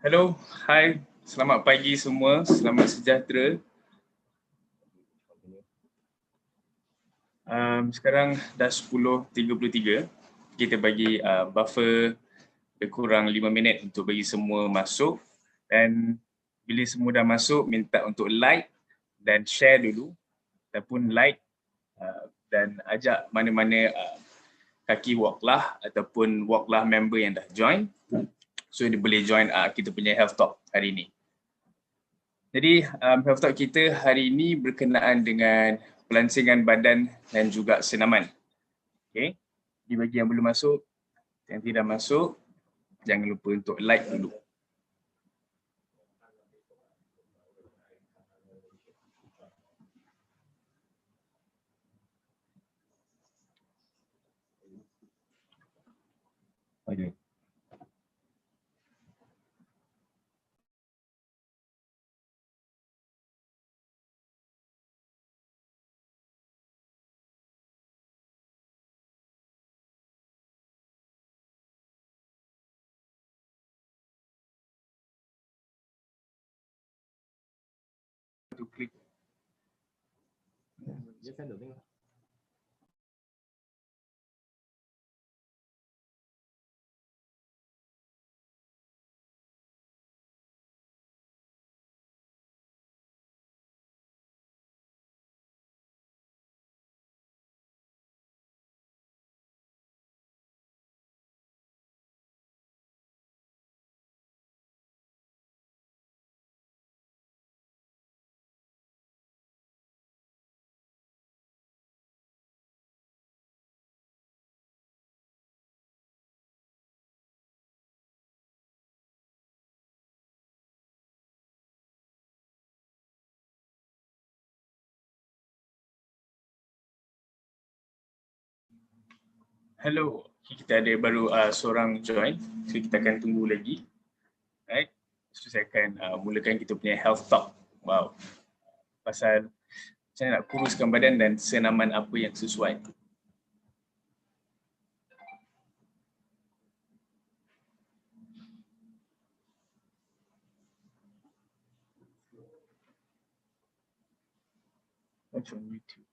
Hello, hai, selamat pagi semua, selamat sejahtera. Sekarang dah 10.33, kita bagi buffer lebih kurang 5 minit untuk bagi semua masuk dan bila semua dah masuk, minta untuk like dan share dulu ataupun like dan ajak mana-mana kaki walk lah ataupun walk lah member yang dah join, so dia boleh join kita punya health talk hari ini. Jadi health talk kita hari ini berkenaan dengan pelansingan badan dan juga senaman. Okay. Jadi bagi yang belum masuk, yang tidak masuk, jangan lupa untuk like dulu. Okay. To klik. Dia send the link. Hello, kita ada baru seorang join, so kita akan tunggu lagi. Right, so saya akan mulakan kita punya health talk. Wow, pasal macam mana nak kuruskan badan dan senaman apa yang sesuai. Watch on YouTube.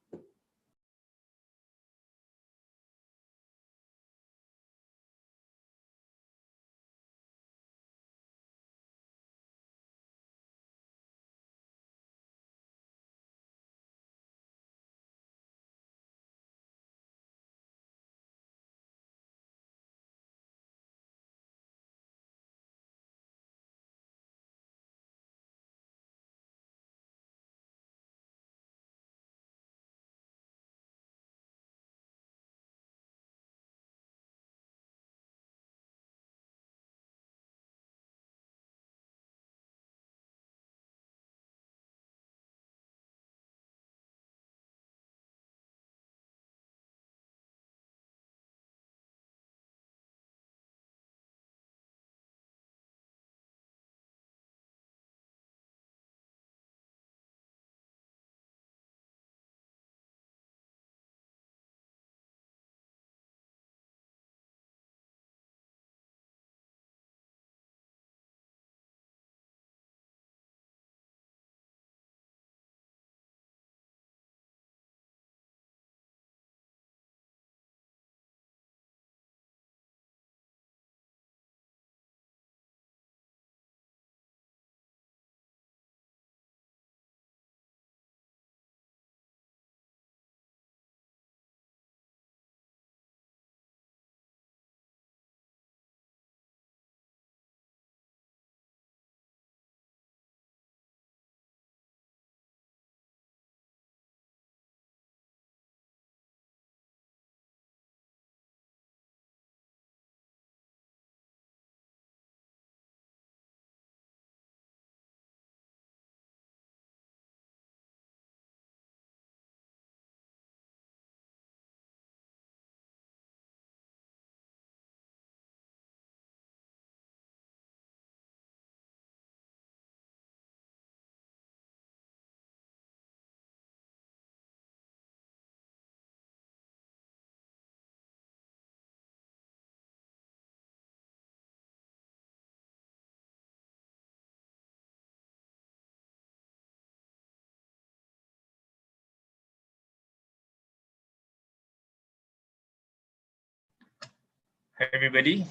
Hi everybody.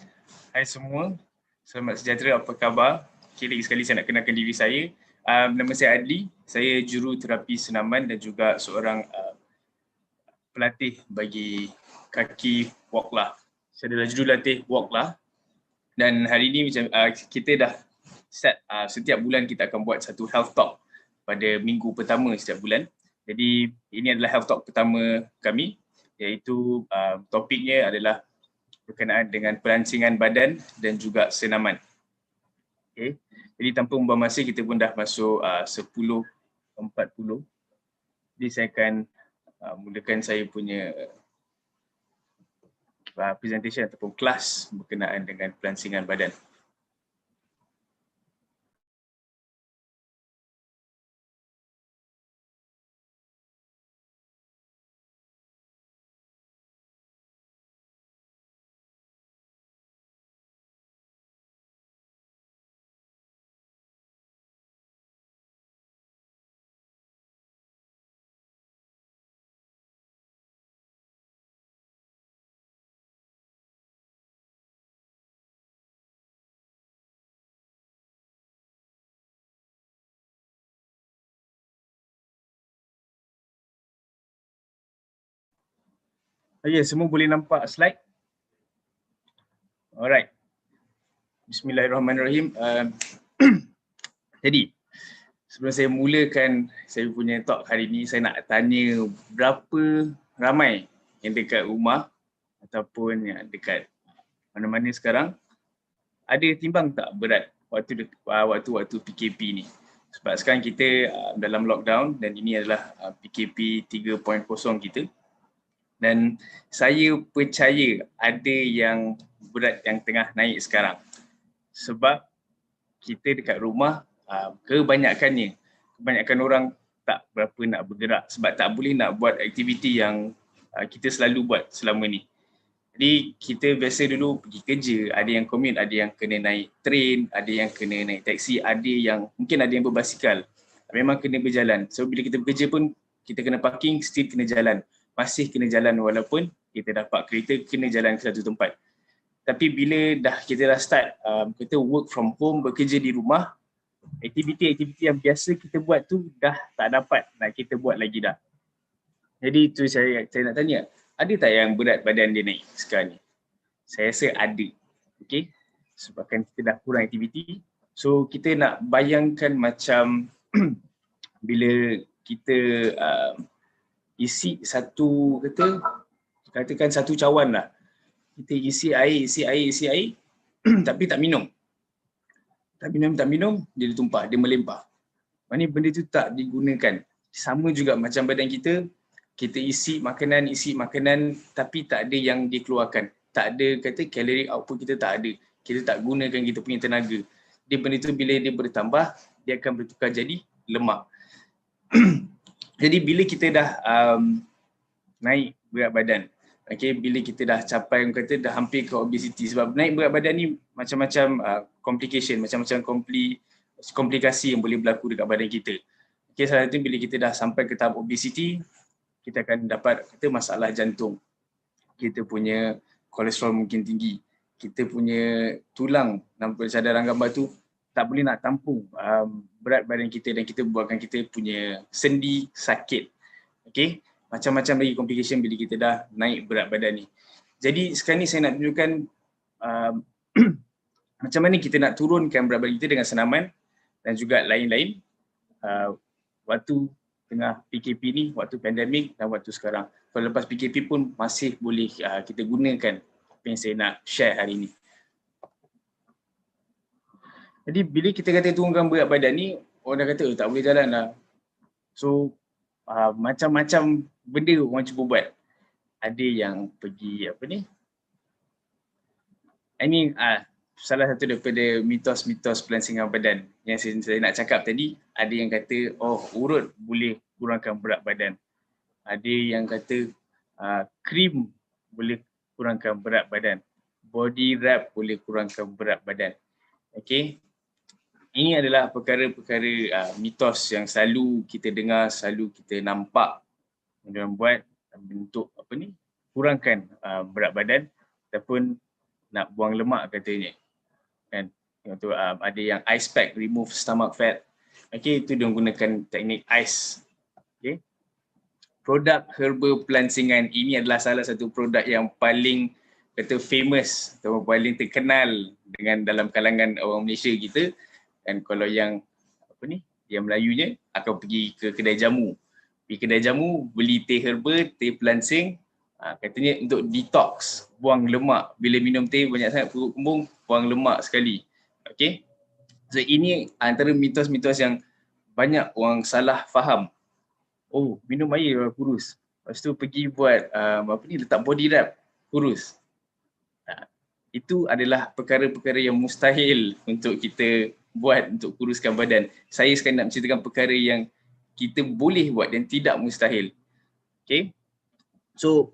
Hai semua. Selamat sejahtera, apa khabar? Okay, lagi sekali saya nak kenalkan diri saya. Nama saya Adli. Saya juru terapi senaman dan juga seorang pelatih bagi kaki Walklah. Saya adalah jurulatih Walklah. Dan hari ini macam kita dah set setiap bulan kita akan buat satu health talk pada minggu pertama setiap bulan. Jadi ini adalah health talk pertama kami, iaitu topiknya adalah berkenaan dengan perancangan badan dan juga senaman. Okay. Jadi tanpa membuang masa, kita pun dah masuk 10.40. Jadi saya akan mulakan saya punya presentation ataupun kelas berkenaan dengan perancangan badan. Ya, semua boleh nampak slide? Alright. Bismillahirrahmanirrahim. Jadi, sebelum saya mulakan saya punya talk hari ini, saya nak tanya berapa ramai yang dekat rumah ataupun yang dekat mana-mana sekarang ada timbang tak berat waktu PKP ni? Sebab sekarang kita dalam lockdown dan ini adalah PKP 3.0 kita. Dan saya percaya ada yang berat yang tengah naik sekarang. Sebab kita dekat rumah, kebanyakan orang tak berapa nak bergerak sebab tak boleh nak buat aktiviti yang kita selalu buat selama ni. Jadi kita biasa dulu pergi kerja, ada yang commute, ada yang kena naik train, ada yang kena naik taksi, mungkin ada yang berbasikal. Memang kena berjalan. So bila kita bekerja pun kita kena parking, still kena jalan. Masih kena jalan walaupun kita dapat kereta, kena jalan ke satu tempat. Tapi bila kita dah start kita work from home, bekerja di rumah, aktiviti-aktiviti yang biasa kita buat tu dah tak dapat nak kita buat lagi dah. Jadi itu saya nak tanya, ada tak yang berat badan dia naik sekarang ni? Saya rasa ada. Okay? Sebabkan kita dah kurang aktiviti. So kita nak bayangkan macam bila kita isi katakan satu cawan lah. Kita isi air tapi tak minum. Tak minum, dia tumpah, dia melempah. Maksudnya benda tu tak digunakan. Sama juga macam badan kita isi makanan tapi tak ada yang dikeluarkan. Tak ada kalori output kita tak ada. Kita tak gunakan kita punya tenaga. Benda tu bila dia bertambah, dia akan bertukar jadi lemak. Jadi bila kita dah naik berat badan, bila kita dah capai, dah hampir ke obesity, sebab naik berat badan ni macam-macam complication, macam-macam komplikasi yang boleh berlaku dekat badan kita. Salah satu bila kita dah sampai ke tahap obesity, kita akan dapat masalah jantung. Kita punya kolesterol mungkin tinggi. Kita punya tulang cadaran gambar tu tak boleh nak tampung berat badan kita dan kita buatkan kita punya sendi sakit. Macam-macam lagi complication bila kita dah naik berat badan ni. Jadi sekarang ni saya nak tunjukkan macam mana kita nak turunkan berat badan kita dengan senaman dan juga lain-lain waktu tengah PKP ni, waktu pandemik dan waktu sekarang. Kalau lepas PKP pun masih boleh kita gunakan apa yang saya nak share hari ni. Jadi bila kita kata turunkan berat badan ni, orang dah kata tak boleh jalan lah. So macam-macam benda orang cuba buat. Ada yang pergi ini salah satu daripada mitos-mitos pelancongan badan yang saya nak cakap tadi. Ada yang kata urut boleh kurangkan berat badan. Ada yang kata krim boleh kurangkan berat badan. Body wrap boleh kurangkan berat badan. Ini adalah perkara-perkara mitos yang selalu kita dengar, selalu kita nampak yang buat bentuk kurangkan berat badan ataupun nak buang lemak katanya. Kan? Untuk ada yang ice pack, remove stomach fat. Okay, itu dia gunakan teknik ice. Okay. Produk herba pelancingan ini adalah salah satu produk yang paling famous atau paling terkenal dengan dalam kalangan orang Malaysia kita. Dan kalau yang yang Melayunya akan pergi ke kedai jamu. Pergi kedai jamu, beli teh herba, teh pelancing, katanya untuk detox, buang lemak. Bila minum teh banyak sangat perut kembung, buang lemak sekali. Okay. So ini antara mitos-mitos yang banyak orang salah faham. Oh, minum air kurus. Lepas tu pergi buat letak body wrap, kurus. Itu adalah perkara-perkara yang mustahil untuk kita buat untuk kuruskan badan. Saya sekarang nak menceritakan perkara yang kita boleh buat dan tidak mustahil. Okay. So,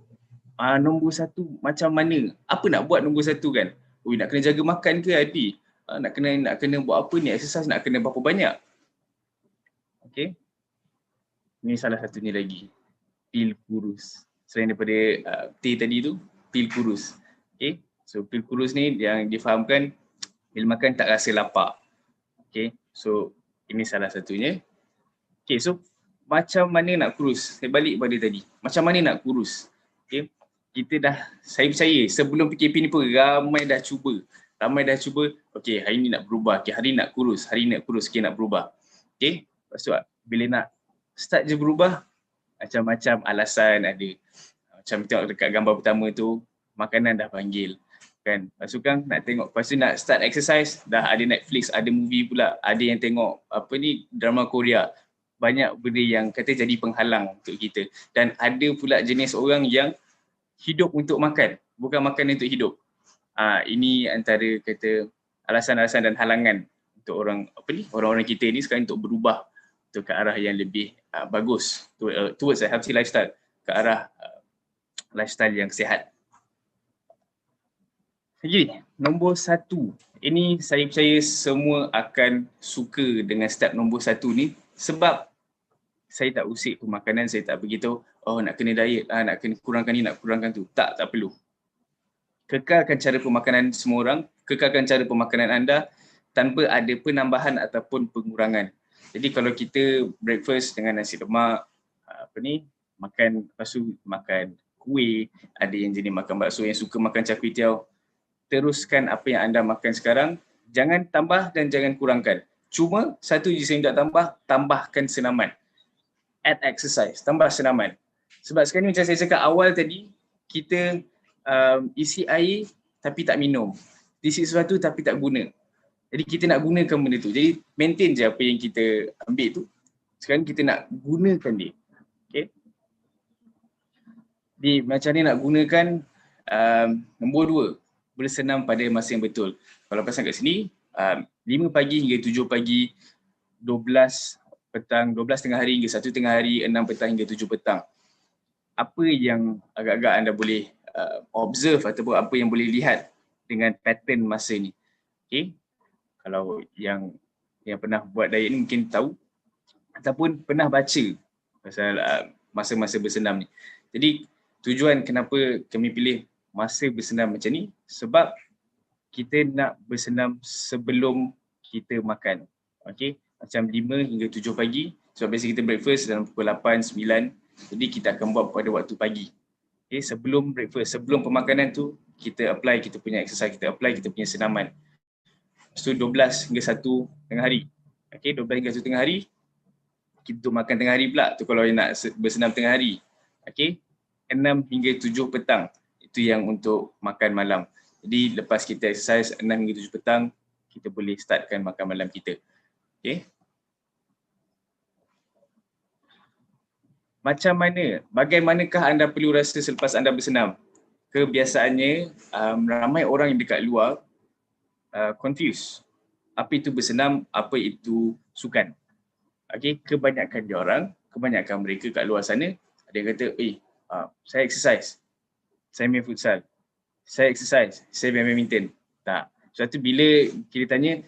nombor satu macam mana? Apa nak buat nombor satu kan? Nak kena jaga makan ke Adi? Nak kena buat apa ni? Exercise nak kena berapa banyak? Okay. Ini salah satunya lagi. Pil kurus. Selain daripada teh tadi tu, pil kurus. Okay. So pil kurus ni yang difahamkan bila makan tak rasa lapar. Okay. So ini salah satunya. Okay. So macam mana nak kurus? Saya balik pada tadi. Macam mana nak kurus? Okay. Saya percaya sebelum PKP ni pun ramai dah cuba. Okay, hari ni nak berubah. Okay, hari ni nak kurus. Hari ni nak kurus. Okay, nak berubah. Okay. Lepas tu bila nak start je berubah, macam-macam alasan ada. Macam tengok dekat gambar pertama tu, makanan dah panggil. Kan? Lepas tu kan nak tengok, lepas tu nak start exercise, dah ada Netflix, ada movie pula, ada yang tengok drama Korea. Banyak benda yang kata jadi penghalang untuk kita. Dan ada pula jenis orang yang hidup untuk makan, bukan makan untuk hidup. Ini antara kata alasan-alasan dan halangan untuk orang-orang kita ni sekarang untuk berubah untuk ke arah yang lebih bagus, towards a healthy lifestyle, ke arah lifestyle yang sihat. Jadi, nombor satu. Ini saya percaya semua akan suka dengan step nombor satu ni sebab saya tak usik pemakanan, saya tak begitu, nak kena diet, nak kena kurangkan ni, nak kurangkan tu. Tak perlu. Kekalkan cara pemakanan semua orang, kekalkan cara pemakanan anda tanpa ada penambahan ataupun pengurangan. Jadi kalau kita breakfast dengan nasi lemak, makan, lepas tu makan kuih, ada yang jenis makan bakso, yang suka makan char kway teow, teruskan apa yang anda makan sekarang, jangan tambah dan jangan kurangkan. Cuma satu je saya nak tambahkan senaman. Add exercise, tambah senaman. Sebab sekarang ni macam saya cakap awal tadi, kita isi air tapi tak minum. Isi sesuatu tapi tak guna. Jadi kita nak gunakan benda tu. Jadi maintain je apa yang kita ambil tu. Sekarang kita nak gunakan dia. Okay. Jadi macam ni nak gunakan nombor 2. Bersenam pada masa yang betul. Kalau pasang kat sini, 5 pagi hingga 7 pagi, 12 petang, 12 tengah hari hingga 1 tengah hari, 6 petang hingga 7 petang. Apa yang agak-agak anda boleh observe ataupun apa yang boleh lihat dengan pattern masa ni. Okay. Kalau yang pernah buat diet ni mungkin tahu ataupun pernah baca pasal masa-masa bersenam ni. Jadi tujuan kenapa kami pilih masa bersenam macam ni sebab kita nak bersenam sebelum kita makan. Okey, macam 5 hingga 7 pagi sebab biasa kita breakfast dalam pukul 8, 9. Jadi kita akan buat pada waktu pagi. Okey, sebelum breakfast, sebelum pemakanan tu kita apply kita punya exercise, kita apply kita punya senaman. Lepas tu 12 hingga 1 tengah hari. Okey, 12 hingga 1 tengah hari kita makan tengah hari pula tu kalau nak bersenam tengah hari. Okey, 6 hingga 7 petang itu yang untuk makan malam. Jadi lepas kita exercise 6 hingga 7 petang kita boleh startkan makan malam kita. Okey. Macam mana? Bagaimanakah anda perlu rasa selepas anda bersenam? Kebiasaannya ramai orang yang dekat luar confused. Apa itu bersenam, apa itu sukan. Okey, kebanyakan mereka kat luar sana ada yang kata, saya exercise, saya main futsal, saya exercise, saya main badminton. Tak. Sebab tu bila kita tanya,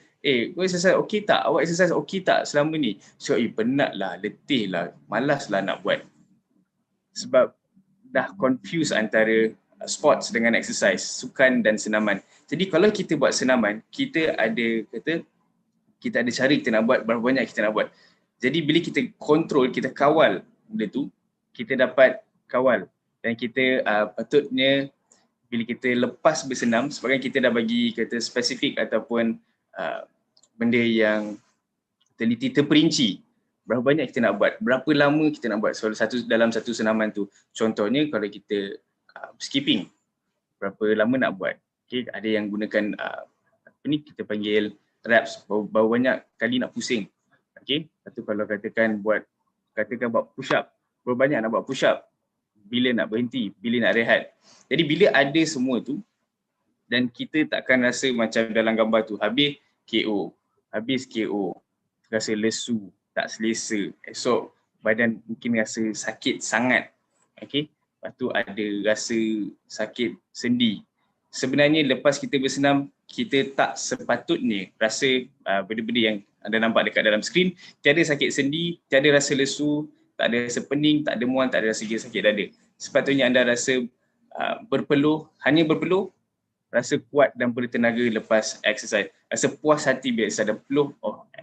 kau exercise okey tak? Awak exercise okey tak selama ni? So, penat lah, letih lah, malas lah nak buat. Sebab dah confuse antara sports dengan exercise, sukan dan senaman. Jadi kalau kita buat senaman, kita ada cara kita nak buat, berapa banyak kita nak buat. Jadi bila kita kontrol, kita kawal benda tu, kita dapat kawal. Dan kita patutnya bila kita lepas bersenam, sebabkan kita dah bagi kata spesifik ataupun benda yang teliti terperinci, berapa banyak kita nak buat, berapa lama kita nak buat dalam satu senaman tu. Contohnya kalau kita skipping, berapa lama nak buat. Okay, ada yang gunakan kita panggil reps, berapa banyak kali nak pusing. Okay, satu kalau katakan buat push up, berapa banyak nak buat push up, bila nak berhenti, bila nak rehat. Jadi bila ada semua tu, dan kita takkan rasa macam dalam gambar tu, habis KO, rasa lesu, tak selesa, esok badan mungkin rasa sakit sangat. Okay, lepas tu ada rasa sakit sendi. Sebenarnya lepas kita bersenam, kita tak sepatutnya rasa benda-benda yang anda nampak dekat dalam skrin. Tiada sakit sendi, tiada rasa lesu, tak ada rasa pening, tak ada mual, tak ada rasa sakit dada. Sepatutnya anda rasa hanya berpeluh, rasa kuat dan bertenaga lepas exercise. Rasa puas hati bila ada peluh,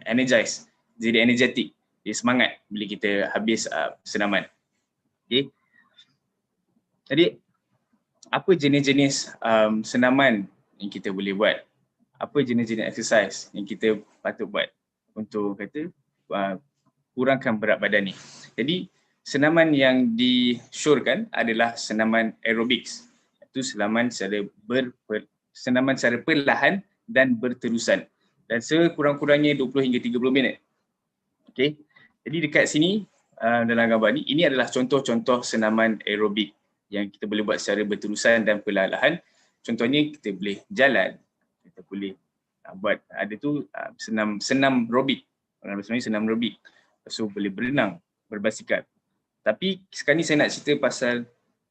energize, jadi energetic, jadi semangat bila kita habis senaman. Okay. Jadi apa jenis-jenis senaman yang kita boleh buat? Apa jenis-jenis exercise yang kita patut buat untuk kurangkan berat badan ni? Jadi senaman yang disyorkan adalah senaman aerobics. Itu senaman secara perlahan dan berterusan. Dan sekurang-kurangnya 20 hingga 30 minit. Okay. Jadi dekat sini dalam gambar ni, ini adalah contoh-contoh senaman aerobik yang kita boleh buat secara berterusan dan perlahan-lahan. Contohnya kita boleh jalan, kita boleh buat ada tu senam aerobik. Senam aerobik. So boleh berenang, berbasikal. Tapi sekarang ni saya nak cerita pasal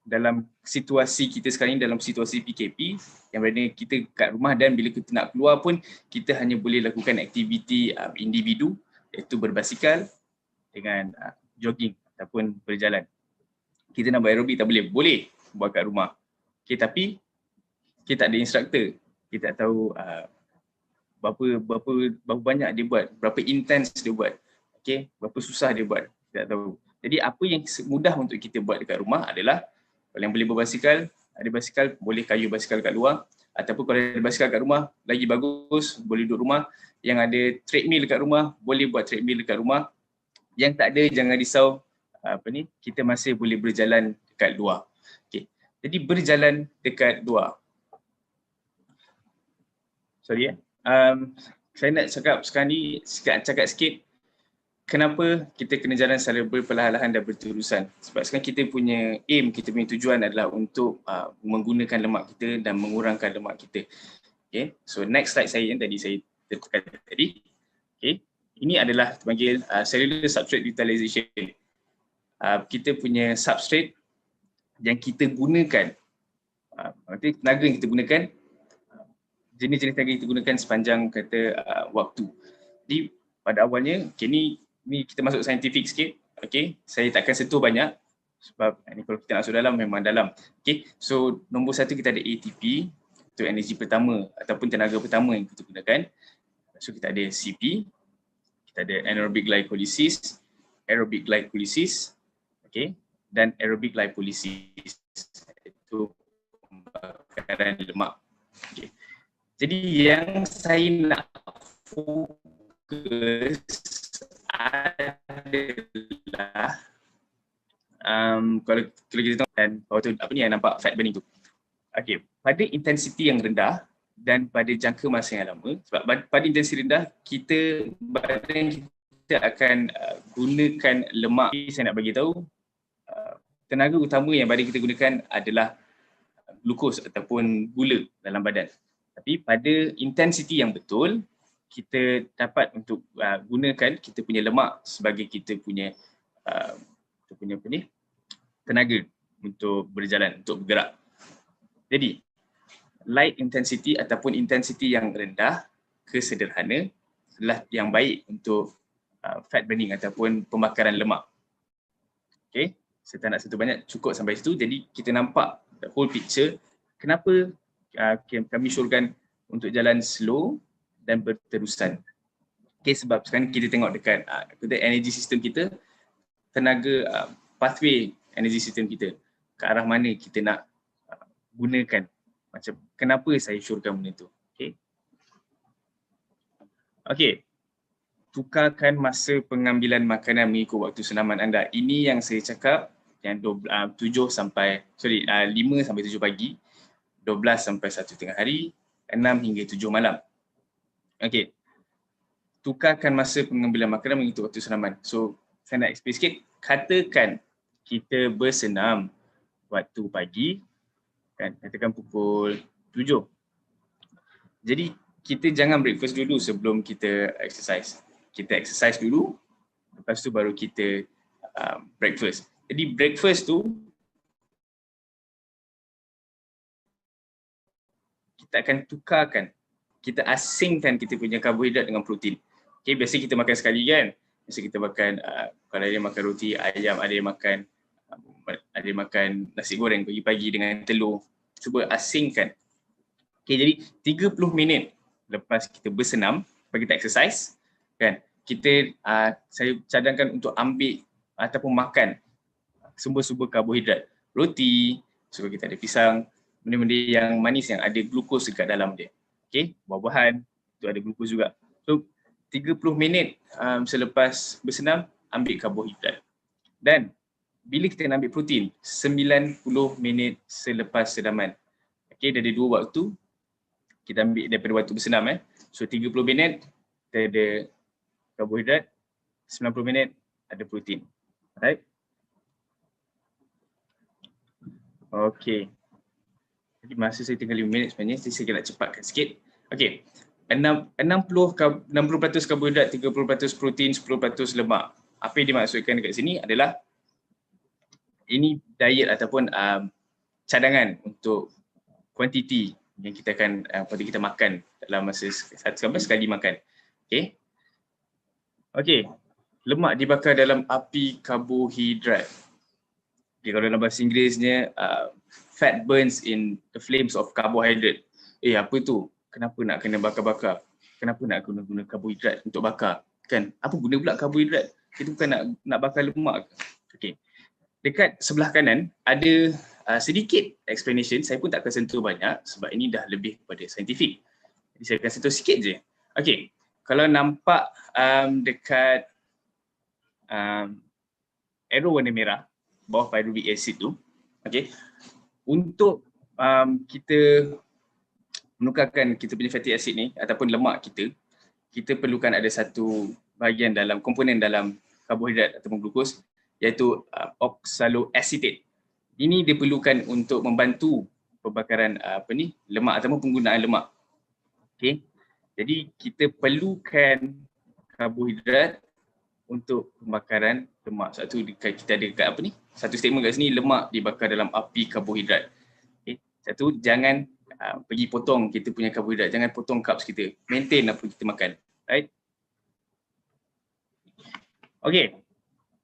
dalam situasi kita sekarang ni, dalam situasi PKP yang berada kita kat rumah, dan bila kita nak keluar pun kita hanya boleh lakukan aktiviti individu, iaitu berbasikal dengan jogging ataupun berjalan. Kita nak buat aerobik tak boleh. Boleh buat kat rumah. Okay, tapi kita tak ada instructor. Kita tak tahu berapa banyak dia buat, berapa intens dia buat. Okay, berapa susah dia buat. Kita tak tahu. Jadi apa yang mudah untuk kita buat dekat rumah adalah, kalau yang boleh berbasikal, ada basikal, boleh kayu basikal kat luar. Ataupun kalau ada basikal kat rumah, lagi bagus, boleh duduk rumah. Yang ada treadmill dekat rumah, boleh buat treadmill dekat rumah. Yang tak ada, jangan risau, kita masih boleh berjalan dekat luar. Okay. Jadi berjalan dekat luar. Saya nak cakap sekarang ni, cakap sikit kenapa kita kena jalan secara perlahan-lahan dan berterusan. Sebab sekarang kita punya aim, kita punya tujuan adalah untuk menggunakan lemak kita dan mengurangkan lemak kita. Okay. So next slide saya yang tadi saya tekan tadi. Okay. Ini adalah dipanggil cellular substrate utilization. Kita punya substrate yang kita gunakan, tenaga yang kita gunakan, jenis-jenis tenaga yang kita gunakan sepanjang waktu. Jadi pada awalnya, ni kita masuk saintifik sikit. Okay. Saya takkan sentuh banyak sebab ni kalau kita masuk dalam memang dalam. Okay. So nombor satu kita ada ATP, itu energi pertama ataupun tenaga pertama yang kita gunakan. So kita ada CP, kita ada anaerobic glycolysis, aerobic glycolysis, okay, dan aerobic lipolysis, itu pembakaran lemak. Okay. Jadi yang saya nak fokus adalah kalau kita tahu dan apa ni yang nampak fat burning tu. Okay, pada intensiti yang rendah dan pada jangka masa yang lama, sebab pada intensiti rendah badan kita akan gunakan lemak. Saya nak bagi tahu tenaga utama yang badan kita gunakan adalah glukos ataupun gula dalam badan. Tapi pada intensiti yang betul, kita dapat untuk gunakan kita punya lemak sebagai kita punya tenaga untuk berjalan, untuk bergerak. Jadi light intensity ataupun intensity yang rendah ke sederhana adalah yang baik untuk fat burning ataupun pembakaran lemak. Okay, saya tak nak sentuh banyak, cukup sampai situ. Jadi kita nampak the whole picture. Kenapa kami syorkan untuk jalan slow dan berterusan. Okay, sebab sekarang kita tengok dekat energy system kita, tenaga pathway energy system kita, ke arah mana kita nak gunakan. Macam kenapa saya syorkan benda tu. Okay. Tukarkan masa pengambilan makanan mengikut waktu senaman anda. Ini yang saya cakap yang 5 sampai 7 pagi, 12 sampai 1 tengah hari, 6 hingga 7 malam. Okey. Tukarkan masa pengambilan makanan mengikut waktu senaman. So, saya nak explain sikit. Katakan kita bersenam waktu pagi, kan? Katakan pukul 7. Jadi, kita jangan breakfast dulu sebelum kita exercise. Kita exercise dulu, lepas tu baru kita breakfast. Jadi breakfast tu kita akan tukarkan, kita asingkan kita punya karbohidrat dengan protein. Okay, biasa kita makan sekali kan, biasa kita makan, kalau ada makan roti ayam, ada makan nasi goreng pagi-pagi dengan telur, cuba asingkan. Okay, jadi 30 minit lepas kita bersenam, lepas kita exercise, kan, kita saya cadangkan untuk ambil ataupun makan sumber-sumber karbohidrat, roti, so kita ada pisang, benda-benda yang manis yang ada glukos dekat dalam dia. Okey, buah-buahan tu ada glukos juga. So 30 minit selepas bersenam ambil karbohidrat. Dan bila kita nak ambil protein, 90 minit selepas senaman. Okey, dia ada 2 waktu. Kita ambil daripada waktu bersenam So 30 minit kita ada karbohidrat, 90 minit ada protein. Alright. Okey. Jadi masa saya tinggal 5 minit sebenarnya, saya nak cepatkan sikit. Okey. 60% karbohidrat, 30% protein, 10% lemak. Apa yang dimaksudkan dekat sini adalah ini diet ataupun cadangan untuk kuantiti yang kita akan kita makan dalam masa sekali makan. Okey. Okey, lemak dibakar dalam api karbohidrat. Okay, kalau dalam bahasa Inggerisnya, fat burns in the flames of carbohydrate. Apa tu? Kenapa nak kena bakar-bakar? Kenapa nak guna karbohidrat untuk bakar? Kan? Apa guna pula karbohidrat? Kita bukan nak bakar lemak ke? Okay. Dekat sebelah kanan ada sedikit explanation, saya pun tak akan sentuh banyak sebab ini dah lebih kepada saintifik. Jadi saya akan sentuh sikit je. Okey. Kalau nampak dekat arrow warna merah, bawah pyruvic acid tu, okay, untuk kita menukarkan kita punya fatty acid ni ataupun lemak kita perlukan ada satu bahagian dalam komponen dalam karbohidrat ataupun glukos, iaitu oxaloacetate. Ini diperlukan untuk membantu pembakaran lemak ataupun penggunaan lemak. Okay. Jadi kita perlukan karbohidrat untuk pembakaran lemak. Kita ada dekat satu statement kat sini, lemak dibakar dalam api karbohidrat. Okay. Satu, jangan pergi potong kita punya karbohidrat, jangan potong carbs kita. Maintain apa kita makan. Right? Okay.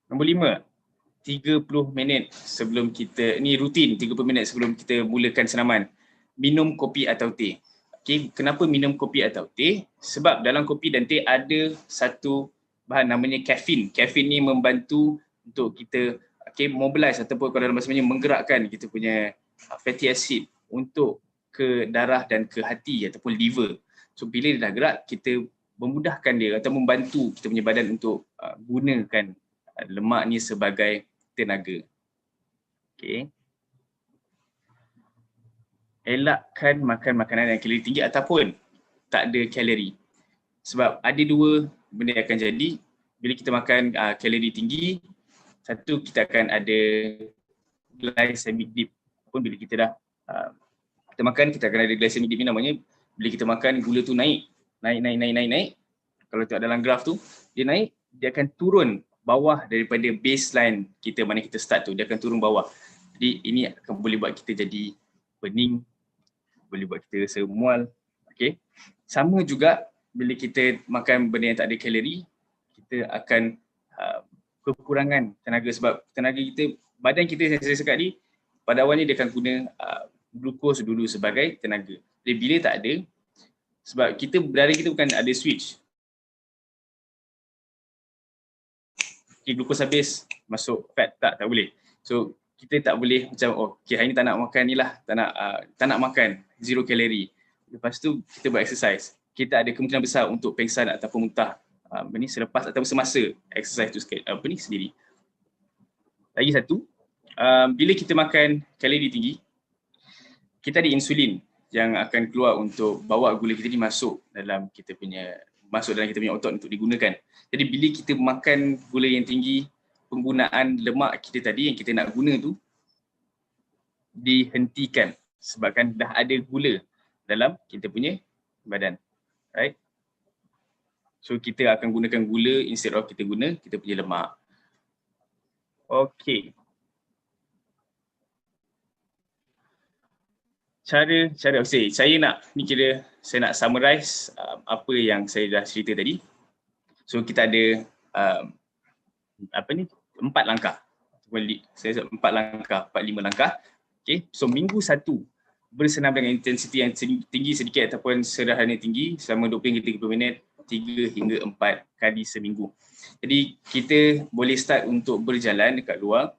Nombor 5. 30 minit sebelum kita, ni rutin 30 minit sebelum kita mulakan senaman, minum kopi atau teh. Okay, kenapa minum kopi atau teh? Sebab dalam kopi dan teh ada satu bahan namanya kafein. Kafein ni membantu untuk kita mobilize ataupun kalau dalam bahasa Melayu menggerakkan kita punya fatty acid untuk ke darah dan ke hati ataupun liver. So bila dia dah gerak, kita memudahkan dia atau membantu kita punya badan untuk gunakan lemak ni sebagai tenaga. Okay. Elakkan makan makanan yang kalori tinggi ataupun tak ada kalori. Sebab ada 2 benda yang akan jadi bila kita makan kalori tinggi. Satu, kita akan ada glycemic dip. Pun bila kita dah kita makan, kita akan ada glycemic dip ni, namanya bila kita makan gula tu naik. Kalau tengok dalam graf tu, dia naik, dia akan turun bawah daripada baseline kita mana kita start tu, dia akan turun bawah. Jadi ini akan boleh buat kita jadi pening, boleh buat kita rasa mual. Okay. Sama juga bila kita makan benda yang tak ada kalori, kita akan kekurangan tenaga sebab tenaga kita, badan kita, saya cakap ni, pada awalnya dia akan guna glukos dulu sebagai tenaga. Jadi bila tak ada, sebab darah kita bukan ada switch. Okay, glukos habis, masuk fat, tak boleh. So kita tak boleh macam hari ni tak nak makan ni lah, tak nak makan, 0 kalori. Lepas tu kita buat exercise. Kita ada kemungkinan besar untuk pengsan ataupun muntah selepas atau semasa exercise tu sendiri. Lagi satu, bila kita makan kalori tinggi, kita ada insulin yang akan keluar untuk bawa gula kita ni masuk dalam kita punya otot untuk digunakan. Jadi bila kita makan gula yang tinggi, penggunaan lemak kita tadi yang kita nak guna tu dihentikan sebabkan dah ada gula dalam kita punya badan. Right? So kita akan gunakan gula instead of kita punya lemak. Okay. Cara saya nak summarize apa yang saya dah cerita tadi. So kita ada 4 langkah. Saya 4 langkah, 5 langkah. Okay. So minggu 1 bersenam dengan intensiti yang tinggi sedikit ataupun sederhana tinggi selama 20 hingga 30 minit 3 hingga 4 kali seminggu. Jadi kita boleh start untuk berjalan dekat luar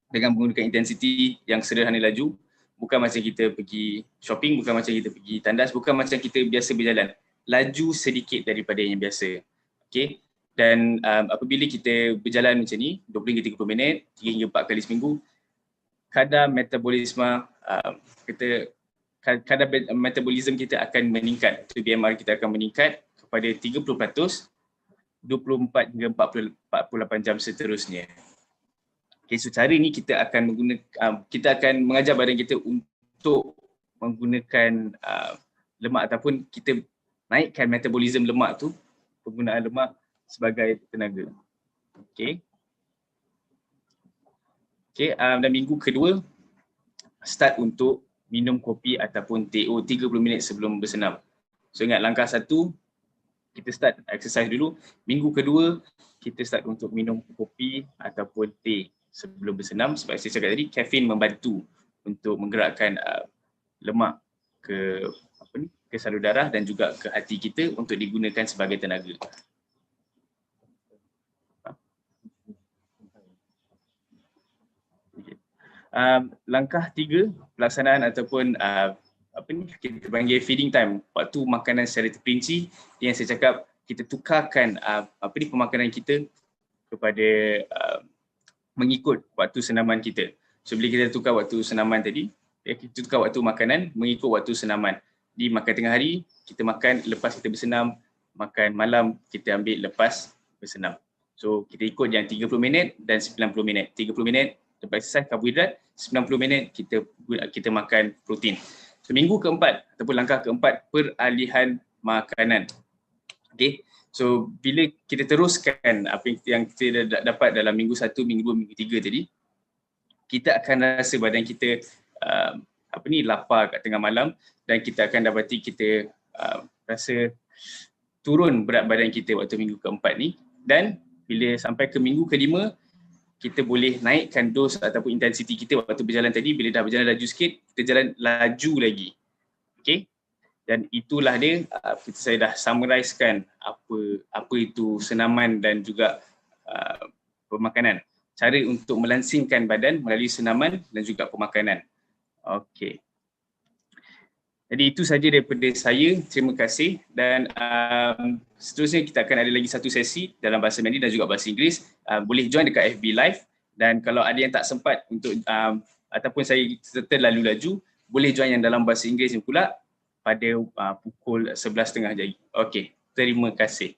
dengan menggunakan intensiti yang sederhana laju. Bukan macam kita pergi shopping, bukan macam kita pergi tandas, bukan macam kita biasa berjalan. Laju sedikit daripada yang biasa. Okay. Dan apabila kita berjalan macam ni, 20 hingga 30 minit, 3 hingga 4 kali seminggu, kadar metabolisme metabolism kita akan meningkat. So, BMR kita akan meningkat kepada 30%, 24 hingga 48 jam seterusnya. Okay, so cara ni kita akan mengajar badan kita untuk menggunakan lemak ataupun kita naikkan metabolism lemak tu, penggunaan lemak sebagai tenaga. Okay. Okay, dan minggu kedua start untuk minum kopi ataupun teh 30 minit sebelum bersenam. So ingat langkah 1, kita start exercise dulu. Minggu kedua kita start untuk minum kopi ataupun teh sebelum bersenam sebab saya cakap tadi kafein membantu untuk menggerakkan lemak ke salur darah dan juga ke hati kita untuk digunakan sebagai tenaga. Langkah 3, pelaksanaan ataupun kita panggil feeding time, waktu makanan secara terperinci yang saya cakap kita tukarkan pemakanan kita kepada mengikut waktu senaman kita. So bila kita tukar waktu senaman tadi, kita tukar waktu makanan mengikut waktu senaman. Di makan tengah hari, kita makan lepas kita bersenam, makan malam kita ambil lepas bersenam. So kita ikut yang 30 minit dan 90 minit. 30 minit lepas exercise karbohidrat, 90 minit kita makan protein. So minggu keempat ataupun langkah keempat, peralihan makanan. Okay. So bila kita teruskan apa yang kita dapat dalam minggu 1, minggu 2, minggu 3 tadi, kita akan rasa badan kita lapar kat tengah malam dan kita akan dapati kita rasa turun berat badan kita waktu minggu keempat ni, dan bila sampai ke minggu kelima kita boleh naikkan dos ataupun intensiti kita waktu berjalan tadi. Bila dah berjalan laju sikit, kita jalan laju lagi. Okay. Dan itulah dia, saya dah summarizekan apa itu senaman dan juga pemakanan. Cara untuk melansingkan badan melalui senaman dan juga pemakanan. Okey. Jadi itu saja daripada saya. Terima kasih. Dan seterusnya kita akan ada lagi satu sesi dalam bahasa Mandarin dan juga bahasa Inggeris. Boleh join dekat FB Live. Dan kalau ada yang tak sempat untuk ataupun saya terlalu laju, boleh join yang dalam bahasa Inggeris pula pada pukul 11.30 pagi. Okey, terima kasih.